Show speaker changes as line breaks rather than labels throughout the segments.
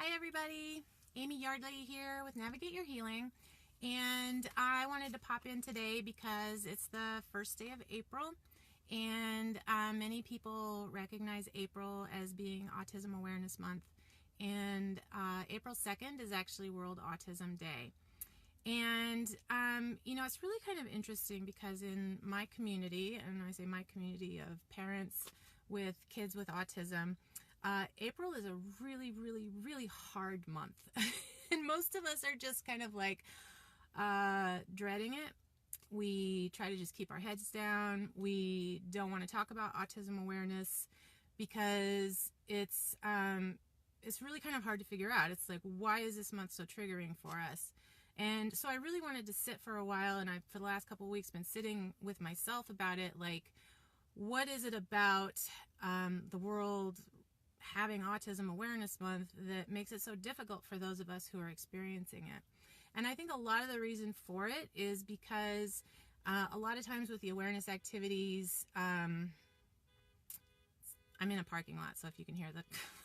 Hi everybody, Amy Yardley here with Navigate Your Healing, and I wanted to pop in today because it's the first day of April, and many people recognize April as being Autism Awareness Month, and April 2nd is actually World Autism Day. And it's really kind of interesting because in my community, and I say my community of parents with kids with autism, April is a really, really, really hard month. And most of us are just kind of like dreading it. We try to just keep our heads down. We don't want to talk about autism awareness because it's really kind of hard to figure out. It's like, why is this month so triggering for us? And so I really wanted to sit for a while, and I've, for the last couple of weeks, been sitting with myself about it. Like, what is it about the world having Autism Awareness Month that makes it so difficult for those of us who are experiencing it? And I think a lot of the reason for it is because a lot of times with the awareness activities, I'm in a parking lot, so if you can hear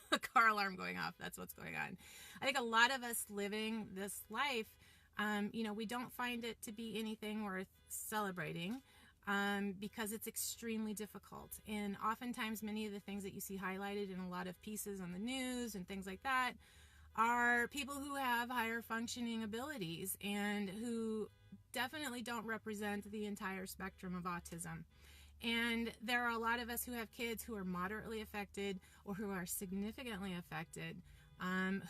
the car alarm going off, that's what's going on. I think a lot of us living this life, we don't find it to be anything worth celebrating. Because it's extremely difficult. And oftentimes many of the things that you see highlighted in a lot of pieces on the news and things like that are people who have higher functioning abilities and who definitely don't represent the entire spectrum of autism. And there are a lot of us who have kids who are moderately affected or who are significantly affected,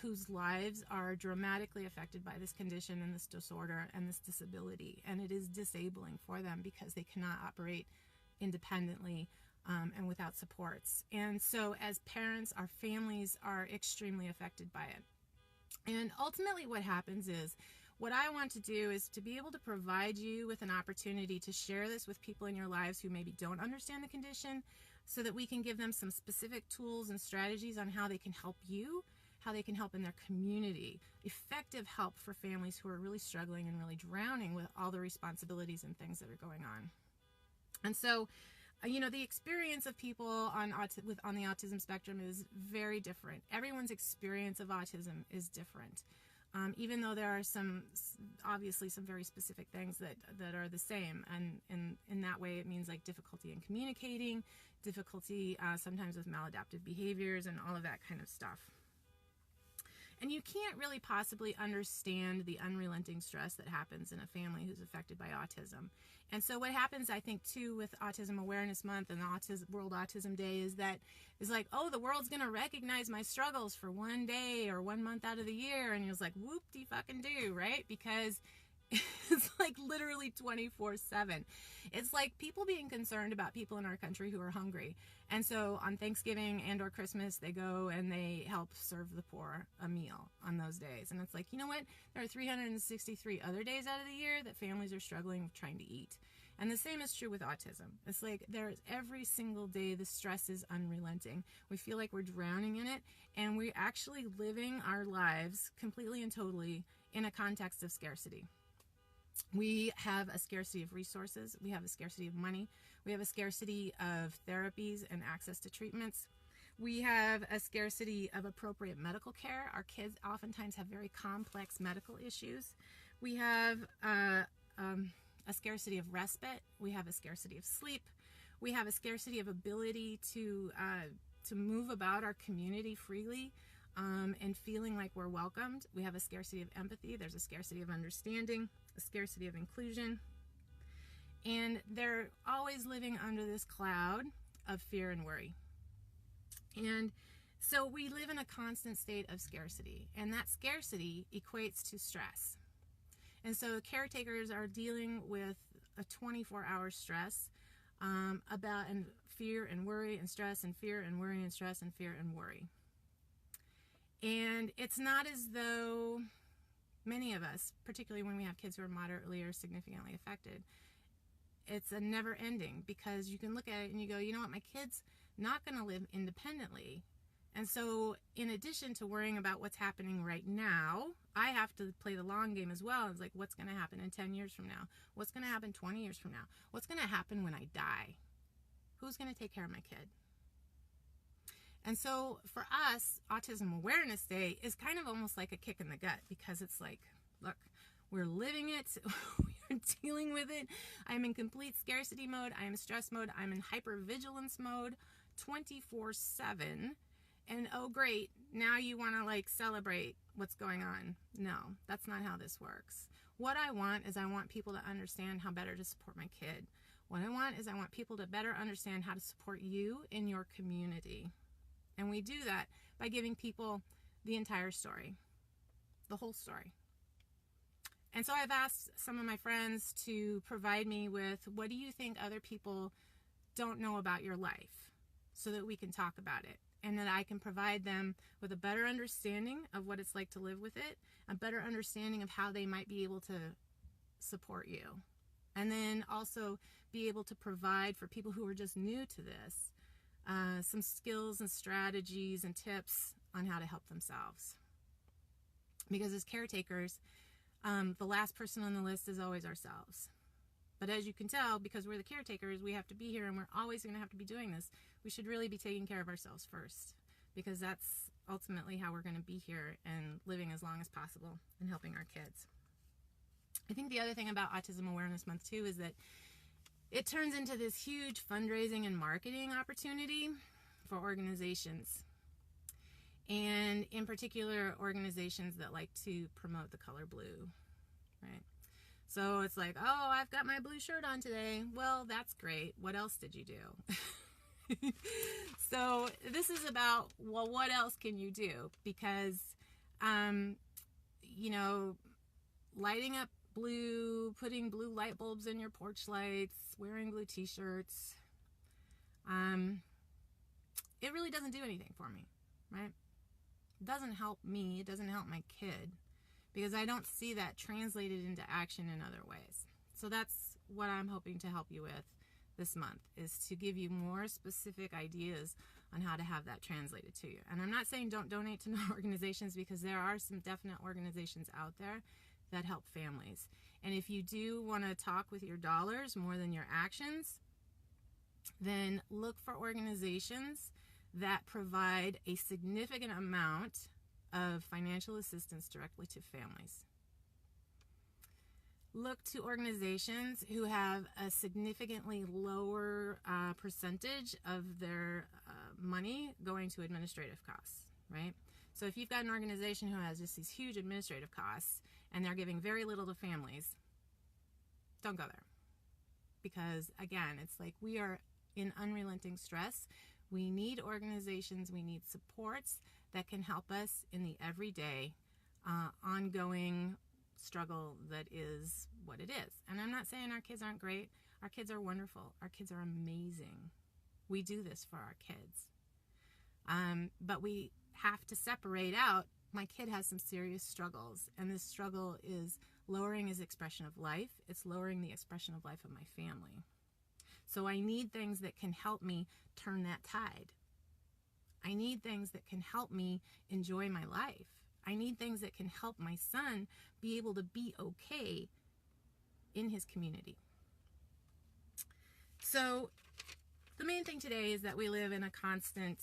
whose lives are dramatically affected by this condition and this disorder and this disability. And it is disabling for them because they cannot operate independently and without supports. And so as parents, our families are extremely affected by it. And ultimately what happens is, what I want to do is to be able to provide you with an opportunity to share this with people in your lives who maybe don't understand the condition, so that we can give them some specific tools and strategies on how they can help you, how they can help in their community, effective help for families who are really struggling and really drowning with all the responsibilities and things that are going on. And so, the experience of people on the autism spectrum is very different. Everyone's experience of autism is different. Even though there are obviously some very specific things that are the same. And in that way, it means like difficulty in communicating, difficulty sometimes with maladaptive behaviors and all of that kind of stuff. And you can't really possibly understand the unrelenting stress that happens in a family who's affected by autism. And so what happens, I think, too, with Autism Awareness Month and the World Autism Day is like, oh, the world's going to recognize my struggles for one day or 1 month out of the year. And it's like, whoop-de-fucking-do, right? Because it's like literally 24/7. It's like people being concerned about people in our country who are hungry. And so on Thanksgiving and or Christmas, they go and they help serve the poor a meal on those days. And it's like, you know what? There are 363 other days out of the year that families are struggling with trying to eat. And the same is true with autism. It's like there's every single day the stress is unrelenting. We feel like we're drowning in it, and we're actually living our lives completely and totally in a context of scarcity. We have a scarcity of resources. We have a scarcity of money. We have a scarcity of therapies and access to treatments. We have a scarcity of appropriate medical care. Our kids oftentimes have very complex medical issues. We have a scarcity of respite. We have a scarcity of sleep. We have a scarcity of ability to move about our community freely and feeling like we're welcomed. We have a scarcity of empathy. There's a scarcity of understanding, a scarcity of inclusion. And they're always living under this cloud of fear and worry. And so we live in a constant state of scarcity, and that scarcity equates to stress. And so caretakers are dealing with a 24-hour stress about and fear and worry and stress and fear and worry and stress and fear and worry. And it's not as though many of us, particularly when we have kids who are moderately or significantly affected, it's a never ending, because you can look at it and you go, you know what, my kid's not going to live independently. And so in addition to worrying about what's happening right now, I have to play the long game as well. It's like, what's going to happen in 10 years from now? What's going to happen 20 years from now? What's going to happen when I die? Who's going to take care of my kid? And so for us, Autism Awareness Day is kind of almost like a kick in the gut, because it's like, look, we're living it, we're dealing with it. I'm in complete scarcity mode, I am in stress mode, I'm in hypervigilance mode 24/7. And oh great, now you want to like celebrate what's going on. No, that's not how this works. What I want is I want people to understand how better to support my kid. What I want is I want people to better understand how to support you in your community. And we do that by giving people the entire story, the whole story. And so I've asked some of my friends to provide me with, what do you think other people don't know about your life, so that we can talk about it, and that I can provide them with a better understanding of what it's like to live with it, a better understanding of how they might be able to support you. And then also be able to provide for people who are just new to this, some skills and strategies and tips on how to help themselves. Because as caretakers, the last person on the list is always ourselves. But as you can tell, because we're the caretakers, we have to be here, and we're always going to have to be doing this. We should really be taking care of ourselves first, because that's ultimately how we're going to be here and living as long as possible and helping our kids. I think the other thing about Autism Awareness Month too is that it turns into this huge fundraising and marketing opportunity for organizations, and in particular organizations that like to promote the color blue, right? So it's like, oh, I've got my blue shirt on today. Well, that's great. What else did you do? So this is about, well, what else can you do? Because, you know, lighting up blue, putting blue light bulbs in your porch lights, wearing blue t-shirts, it really doesn't do anything for me, right? It doesn't help me. It doesn't help my kid, because I don't see that translated into action in other ways. So that's what I'm hoping to help you with this month, is to give you more specific ideas on how to have that translated to you. And I'm not saying don't donate to organizations, because there are some definite organizations out there that help families. And if you do want to talk with your dollars more than your actions, then look for organizations that provide a significant amount of financial assistance directly to families. Look to organizations who have a significantly lower percentage of their money going to administrative costs, right? So if you've got an organization who has just these huge administrative costs and they're giving very little to families, don't go there. Because again, it's like we are in unrelenting stress. We need organizations, we need supports that can help us in the everyday, ongoing struggle that is what it is. And I'm not saying our kids aren't great. Our kids are wonderful. Our kids are amazing. We do this for our kids. But we have to separate out, my kid has some serious struggles, and this struggle is lowering his expression of life. It's lowering the expression of life of my family. So I need things that can help me turn that tide. I need things that can help me enjoy my life. I need things that can help my son be able to be okay in his community. So the main thing today is that we live in a constant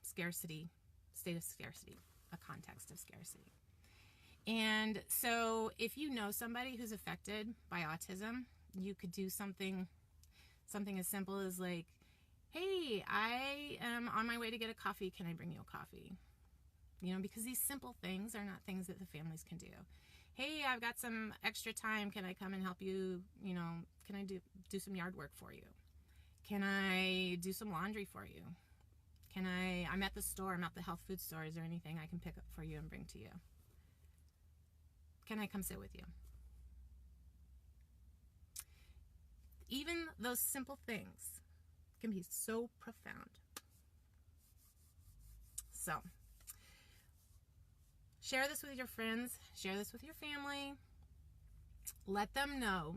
scarcity, state of scarcity, a context of scarcity. And so if you know somebody who's affected by autism, you could do something as simple as like, hey, I am on my way to get a coffee. Can I bring you a coffee? You know, because these simple things are not things that the families can do. Hey, I've got some extra time. Can I come and help you? You know, can I do some yard work for you? Can I do some laundry for you? I'm at the store, I'm at the health food store. Is there anything I can pick up for you and bring to you? Can I come sit with you? Even those simple things can be so profound. So, share this with your friends, share this with your family, let them know.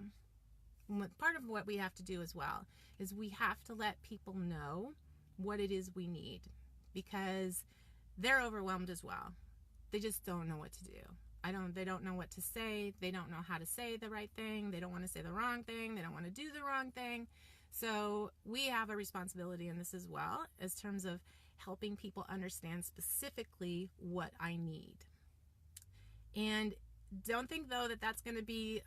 Part of what we have to do as well is we have to let people know what it is we need, because they're overwhelmed as well. They just don't know what to do. They don't know what to say. They don't know how to say the right thing. They don't want to say the wrong thing. They don't want to do the wrong thing. So we have a responsibility in this as well, as terms of helping people understand specifically what I need. And don't think, though, that that's going to be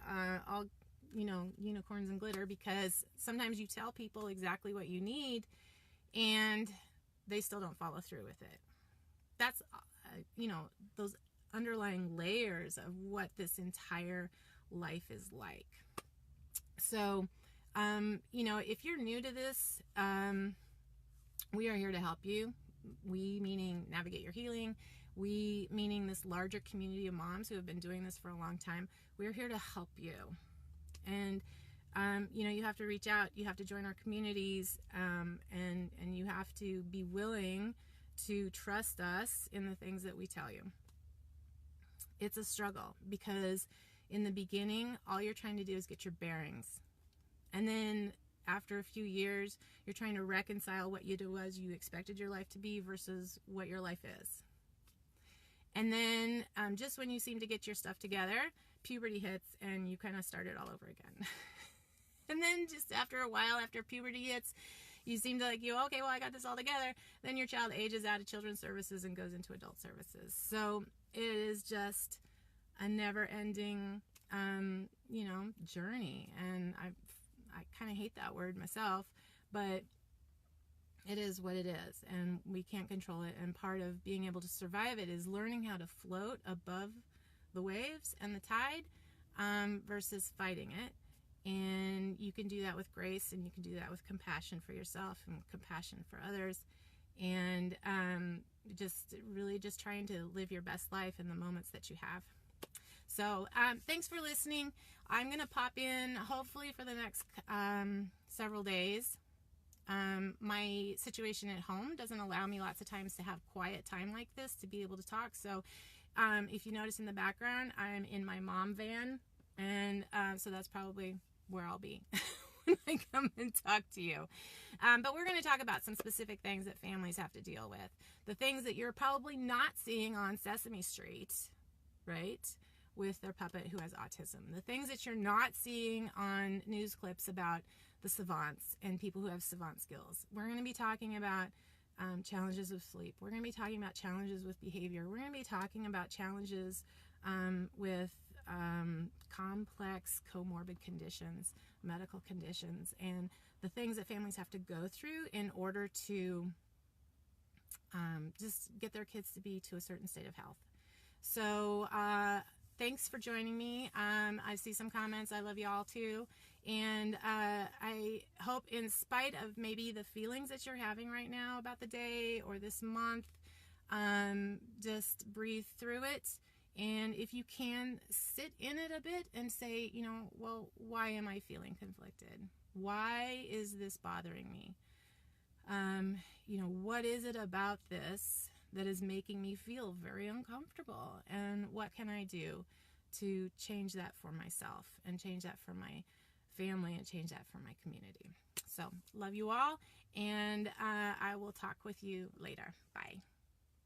all, unicorns and glitter, because sometimes you tell people exactly what you need and they still don't follow through with it. That's, those underlying layers of what this entire life is like. So, if you're new to this, we are here to help you. We, meaning Navigate Your Healing. We, meaning this larger community of moms who have been doing this for a long time. We're here to help you. And, you have to reach out. You have to join our communities, and you have to be willing to trust us in the things that we tell you. It's a struggle, because in the beginning, all you're trying to do is get your bearings. And then after a few years, you're trying to reconcile what you expected your life to be versus what your life is. And then just when you seem to get your stuff together, puberty hits and you kind of start it all over again. And then just after a while, after puberty hits, you seem to okay, well, I got this all together. Then your child ages out of children's services and goes into adult services. So it is just a never-ending, journey. And I kind of hate that word myself, but it is what it is, and we can't control it. And part of being able to survive it is learning how to float above the waves and the tide versus fighting it. And you can do that with grace, and you can do that with compassion for yourself and compassion for others, and just trying to live your best life in the moments that you have. So thanks for listening. I'm going to pop in hopefully for the next several days. My situation at home doesn't allow me lots of times to have quiet time like this to be able to talk. So if you notice in the background, I'm in my mom van, and so that's probably where I'll be when I come and talk to you. But we're going to talk about some specific things that families have to deal with. The things that you're probably not seeing on Sesame Street, right, with their puppet who has autism. The things that you're not seeing on news clips about the savants and people who have savant skills. We're going to be talking about challenges with sleep. We're going to be talking about challenges with behavior. We're going to be talking about challenges with complex comorbid conditions, medical conditions, and the things that families have to go through in order to just get their kids to be to a certain state of health. So thanks for joining me. I see some comments. I love you all too. And I hope, in spite of maybe the feelings that you're having right now about the day or this month, just breathe through it. And if you can, sit in it a bit and say, well, why am I feeling conflicted? Why is this bothering me? What is it about this that is making me feel very uncomfortable? And what can I do to change that for myself and change that for my family and change that for my community? So love you all, and I will talk with you later. Bye.